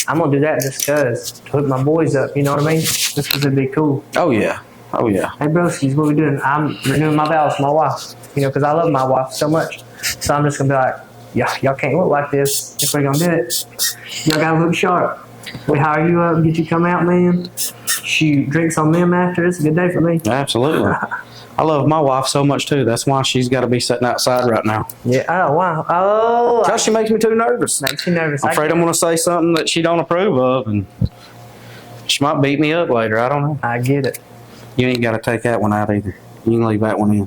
I'm gonna do that just cause to hook my boys up. You know what I mean? Just cause it'd be cool. Oh yeah. Oh yeah. Hey broskies, what we doing? I'm renewing my vows for my wife. You know, cause I love my wife so much. So I'm just gonna be like, yeah, y'all can't look like this if we're gonna do it. Y'all gotta look sharp. We hire you up, get you come out, man. Shoot, drinks on them after. It's a good day for me. Absolutely. I love my wife so much too. That's why she's got to be sitting outside right now. Yeah. Oh wow. Oh. Because she makes me too nervous. Makes you nervous. I'm afraid I'm going to say something that she don't approve of, and she might beat me up later. I don't know. I get it. You ain't got to take that one out either. You can leave that one in.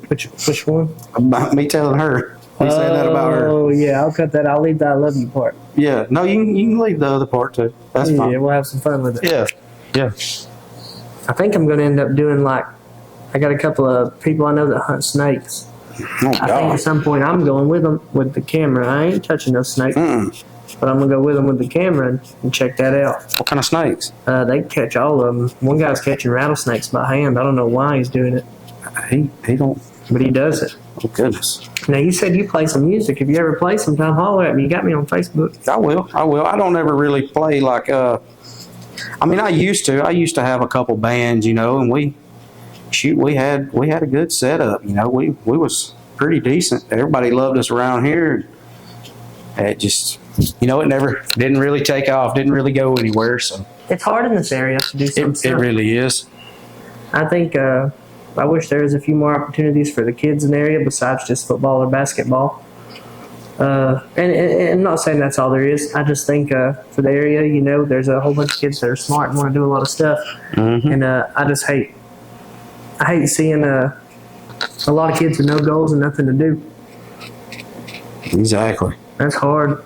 Which one? About me telling her. You saying that about her. Oh yeah, I'll cut that. I'll leave the I love you part. Yeah. No, you can leave the other part too. That's fine. Yeah, we'll have some fun with it. Yeah. Yeah. I think I'm going to end up doing I got a couple of people I know that hunt snakes. Oh, I think at some point I'm going with them with the camera. I ain't touching those snakes. But I'm going to go with them with the camera and check that out. What kind of snakes? They catch all of them. One guy's catching rattlesnakes by hand. I don't know why he's doing it. He don't. But he does it. Oh, goodness. Now, you said you play some music. If you ever play sometime, holler at me. You got me on Facebook. I will. I don't ever really play I mean, I used to have a couple bands, you know, and we had a good setup, you know. We was pretty decent. Everybody loved us around here. It just, you know, it never didn't really take off, didn't really go anywhere. So it's hard in this area to do something. It really is. I think I wish there was a few more opportunities for the kids in the area besides just football or basketball. And I'm not saying that's all there is. I just think for the area, you know, there's a whole bunch of kids that are smart and want to do a lot of stuff. Mm-hmm. And I hate seeing a lot of kids with no goals and nothing to do. Exactly. That's hard.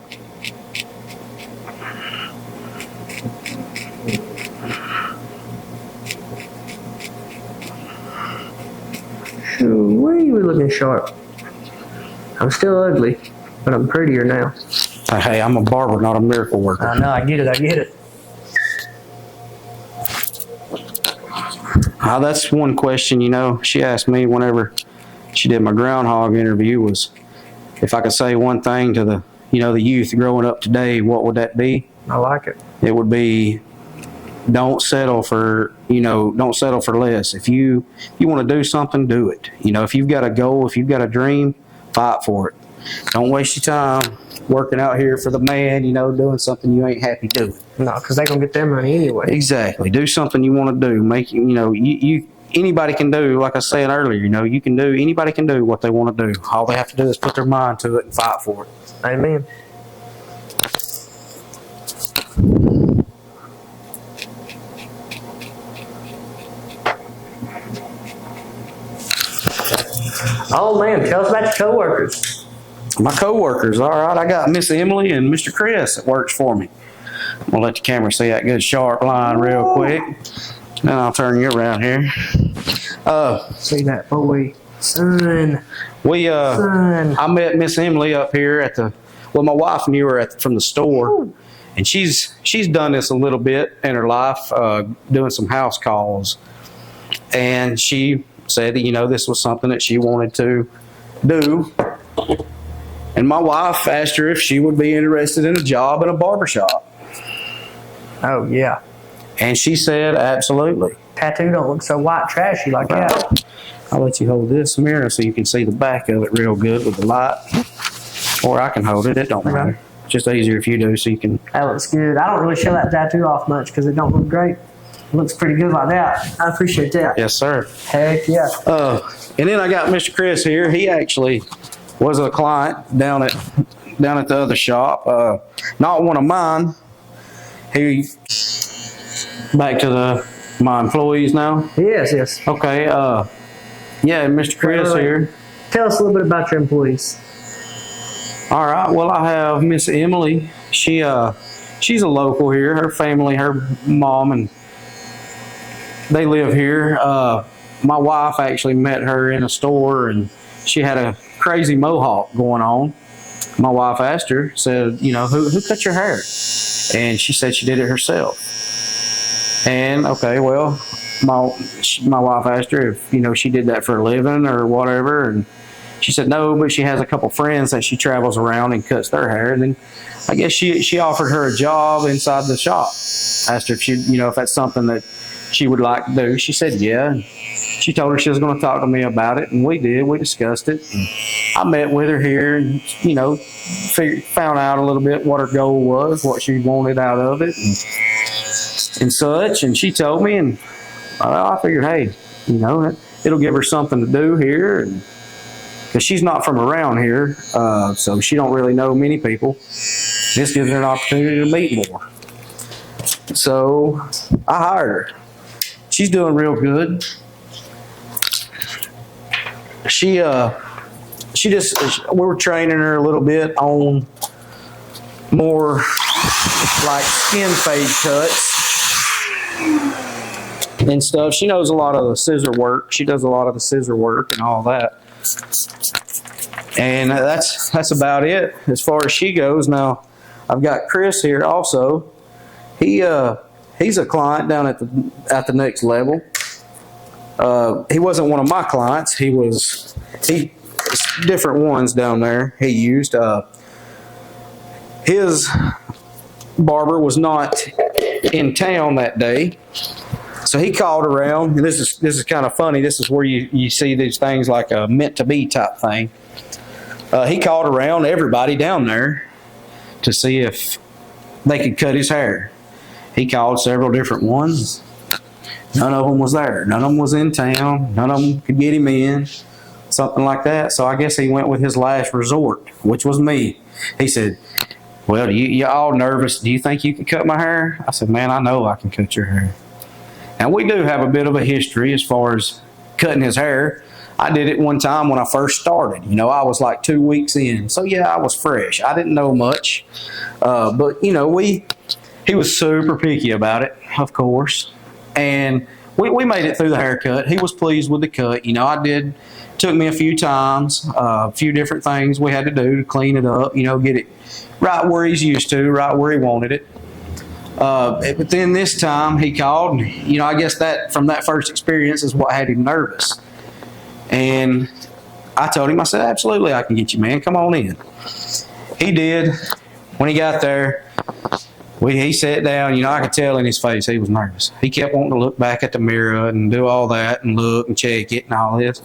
Why are you looking sharp? I'm still ugly, but I'm prettier now. Hey, I'm a barber, not a miracle worker. I know, I get it. That's one question, you know, she asked me whenever she did my groundhog interview was if I could say one thing to the youth growing up today, what would that be? I like it. It would be don't settle for less. If you want to do something, do it. You know, if you've got a goal, if you've got a dream, fight for it. Don't waste your time working out here for the man, you know, doing something you ain't happy doing. No, because they're going to get their money anyway. Exactly. Do something you want to do. Anybody can do, like I said earlier, you know, anybody can do what they want to do. All they have to do is put their mind to it and fight for it. Amen. Oh man, tell us about your coworkers. My coworkers, all right. I got Miss Emily and Mr. Chris that works for me. I'm gonna let the camera see that good sharp line real quick. Then I'll turn you around here. See that boy, son. I met Miss Emily up here my wife knew her from the store. Ooh. And she's done this a little bit in her life, doing some house calls. And she said that, you know, this was something that she wanted to do. And my wife asked her if she would be interested in a job in a barbershop. Oh, yeah. And she said, absolutely. Tattoo don't look so white trashy like that. I'll let you hold this mirror so you can see the back of it real good with the light. Or I can hold it. It don't matter. Just easier if you do so you can. That looks good. I don't really show that tattoo off much because it don't look great. It looks pretty good like that. I appreciate that. Yes, sir. Heck yeah. And then I got Mr. Chris here. He actually was a client down at the other shop. Not one of mine. He back to my employees now. Yes. Okay. Yeah, Mr. Chris here. Tell us a little bit about your employees. All right. Well, I have Miss Emily. She's a local here. Her family, her mom, and they live here. My wife actually met her in a store, and she had a crazy mohawk going on. My wife asked her, said, you know, who cut your hair? And she said she did it herself. And okay, well, my wife asked her if, you know, she did that for a living or whatever, and She said no, but she has a couple friends that she travels around and cuts their hair. And then I guess she offered her a job inside the shop. Asked her if she, if that's something that she would like to do. She said yeah. She told her she was going to talk to me about it, and we did. We discussed it. And I met with her here, and found out a little bit what her goal was, what she wanted out of it, and such. And she told me, and I figured, hey, it'll give her something to do here, and because she's not from around here, so she don't really know many people. This gives her an opportunity to meet more. So I hired her. She's doing real good. We were training her a little bit on more like skin fade cuts and stuff. She knows a lot of the scissor work. She does a lot of the scissor work and all that. And that's about it as far as she goes. Now, I've got Chris here also. He's a client down at the next level. He wasn't one of my clients. He different ones down there he used. His barber was not in town that day, so he called around. And this is kind of funny. This is where you see these things like a meant to be type thing. He called around everybody down there to see if they could cut his hair. He called several different ones. None of them was there. None of them was in town. None of them could get him in. Something like that. So I guess he went with his last resort, which was me. He said, well, you all nervous. Do you think you can cut my hair? I said, man, I know I can cut your hair. And we do have a bit of a history as far as cutting his hair. I did it one time when I first started. I was like 2 weeks in. So yeah, I was fresh. I didn't know much. But he was super picky about it, of course. And we made it through the haircut. He was pleased with the cut. Took me a few times, a few different things we had to do to clean it up, get it right where he's used to, right where he wanted it. But then this time he called, and, I guess that from that first experience is what had him nervous. And I told him, I said, absolutely, I can get you, man. Come on in. He did. When he got there, he sat down, I could tell in his face he was nervous. He kept wanting to look back at the mirror and do all that and look and check it and all this.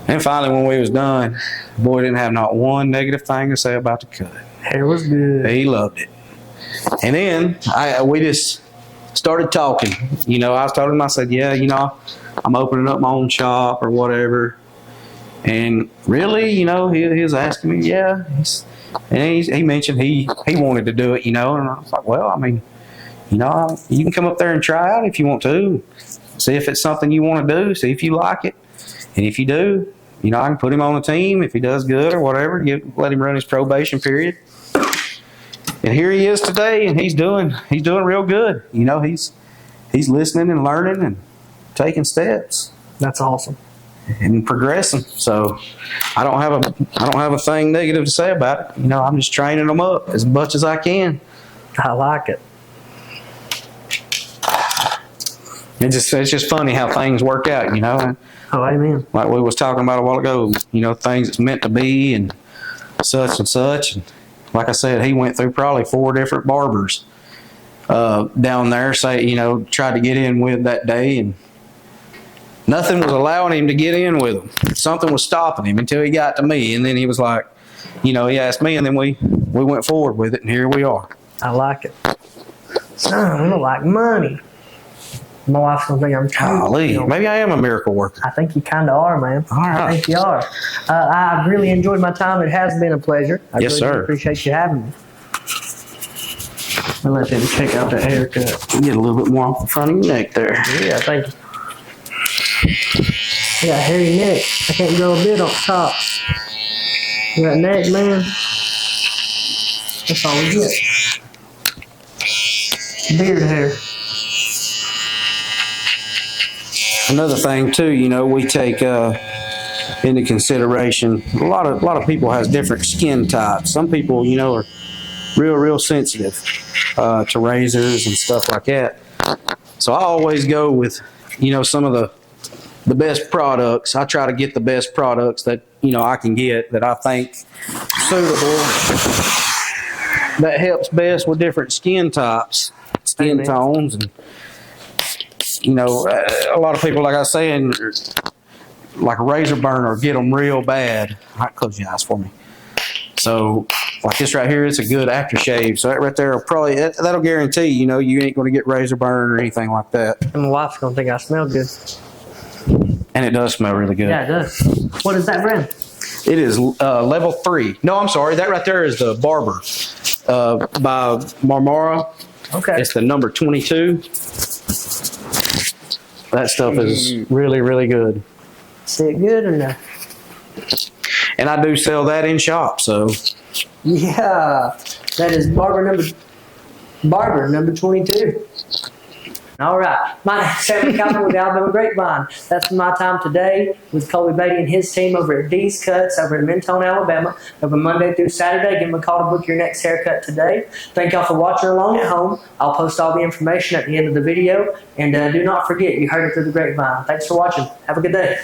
And finally, when we was done, the boy didn't have not one negative thing to say about the cut. Hair was good. He loved it. And then we just started talking. I told him, I said, yeah, I'm opening up my own shop or whatever. And really, he was asking me, yeah. And he mentioned he wanted to do it, and I was like, well, you can come up there and try out if you want to. See if it's something you want to do. See if you like it. And if you do, I can put him on the team if he does good or whatever. Let him run his probation period. And here he is today, and he's doing real good. He's listening and learning and taking steps. That's awesome. And progressing. So I don't have a thing negative to say about it. I'm just training them up as much as I can. I like it. It's just funny how things work out, Oh, amen. Like we was talking about a while ago, things that's meant to be and such and such. And like I said, he went through probably 4 different barbers down there, tried to get in with that day, and nothing was allowing him to get in with him. Something was stopping him until he got to me, and then he was like, he asked me, and then we went forward with it, and here we are. I like it. Son, we don't like money. My wife's gonna think I'm trying. Golly, maybe I am a miracle worker. I think you kind of are, man. All right. I think you are. I've really enjoyed my time. It has been a pleasure. I Yes, really sir. appreciate you having me. I'll let them check out the haircut. You get a little bit more off the front of your neck there. Yeah, thank you. I got a hairy neck. I can't grow a bit on top. That neck, man. That's all we get. Beard hair. Another thing too, we take into consideration a lot of people has different skin types. Some people, are real sensitive to razors and stuff like that. So I always go with, some of the the best products. I try to get the best products that, you know, I can get that I think suitable, that helps best with different skin types, skin tones. And, you know, a lot of people, like I was saying, like a razor burner, get them real bad. All right, close your eyes for me. So, like this right here, it's a good aftershave. So that right there will probably, that'll guarantee, you know, you ain't going to get razor burn or anything like that. And my wife's going to think I smell good. And it does smell really good. Yeah, it does. What is that brand? It is level 3. No, I'm sorry. That right there is the Barber by Marmara. Okay. It's the number 22. That stuff is really, really good. Is it good or no? And I do sell that in shop, so. Yeah, that is Barber number 22. All right, my name's Sam Calvin with the Alabama Grapevine. That's my time today with Colby Baty and his team over at Deez Cutz over in Mentone, Alabama. Over Monday through Saturday. Give them a call to book your next haircut today. Thank y'all for watching along at home. I'll post all the information at the end of the video. And do not forget, you heard it through the grapevine. Thanks for watching. Have a good day.